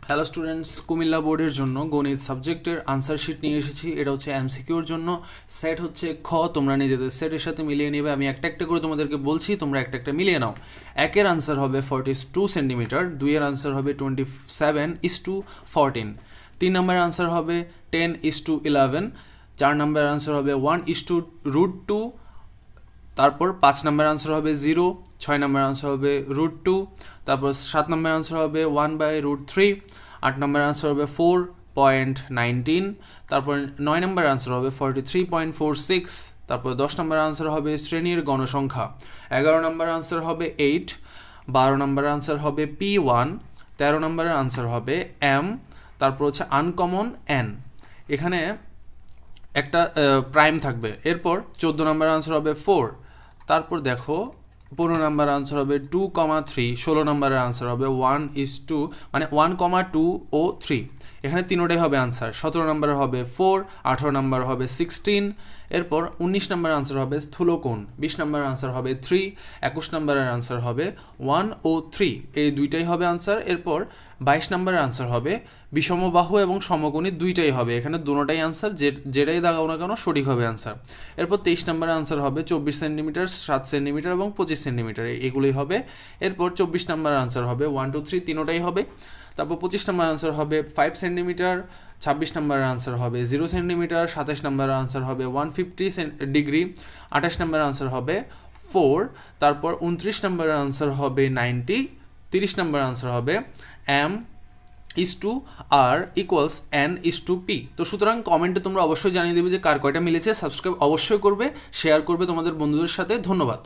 Hello students, Comilla বোর্ডের জন্য গণিত সাবজেক্টের আনসার শিট নিয়ে এসেছি। এটা হচ্ছে এমসিকিউর জন্য। সেট হচ্ছে খ, তোমরা নিজেদের সেটের সাথে মিলিয়ে নেবে। আমি একটা একটা করে তোমাদেরকে বলছি, তোমরা একটা একটা মিলিয়ে নাও। একের আনসার হবে 42 সেন্টিমিটার, দুইয়ের আনসার হবে 27:14, 3 নম্বরের আনসার হবে 10:11, 4 নম্বরের আনসার হবে 1:√2, তারপর 5 নম্বর আনসার হবে 0, 6 নম্বর আনসার হবে √2, তারপর 7 নম্বর আনসার হবে 1/√3, 8 নম্বর আনসার হবে 4.19, তারপর 9 নম্বর আনসার হবে 43.46, তারপর 10 নম্বর আনসার হবে শ্রেণীর গণসংখ্যা, 11 নম্বর আনসার হবে 8, 12 নম্বর আনসার হবে P1, 13 নম্বরের আনসার হবে M, তারপর হচ্ছে আনকমন N। এখানে একটা প্রাইম থাকবে। এরপর 14 নম্বর আনসার হবে 4, তারপর দেখো 15 নম্বর আনসার হবে 2,3, 16 নম্বরের আনসার হবে 1:2, মানে 1,2 ও 3, এখানে তিনোটাই হবে আনসার। 17 নম্বরের হবে 4, 18 নম্বর হবে 16, এরপর 19 নম্বরের আনসার হবে স্থূলকোণ, 20 নম্বরের আনসার হবে 3, 21 নম্বরের আনসার হবে 1 ও 3, এই দুইটাই হবে আনসার। এরপর 22 নম্বরের আনসার হবে বিষমবাহু এবং সমকোণী, দুইটাই হবে, এখানে দুটোটাই আনসার, যেটাই দাগাও না কেন সঠিক হবে আনসার। এরপর 23 নম্বরের আনসার হবে 24 সেন্টিমিটার, 7 সেন্টিমিটার এবং 25 সেন্টিমিটার, এগুলোই হবে। এরপর 24 নম্বরের আনসার হবে 1, 2, 3, তিনোটাই হবে। তারপর 25 নম্বর আনসার হবে 5 সেন্টিমিটার, 26 নম্বরের আনসার হবে 0 সেন্টিমিটার, 27 নম্বরের আনসার হবে 150 ডিগ্রি, 28 নম্বরের আনসার হবে 4, তারপর 29 নম্বরের আনসার হবে 90, 30 নম্বরের আনসার হবে M/R=N/P। তো সুতরাং কমেন্টে তোমরা অবশ্যই জানিয়ে দেবে যে কার কয়টা মিলেছে। সাবস্ক্রাইব অবশ্যই করবে, শেয়ার করবে তোমাদের বন্ধুদের সাথে। ধন্যবাদ।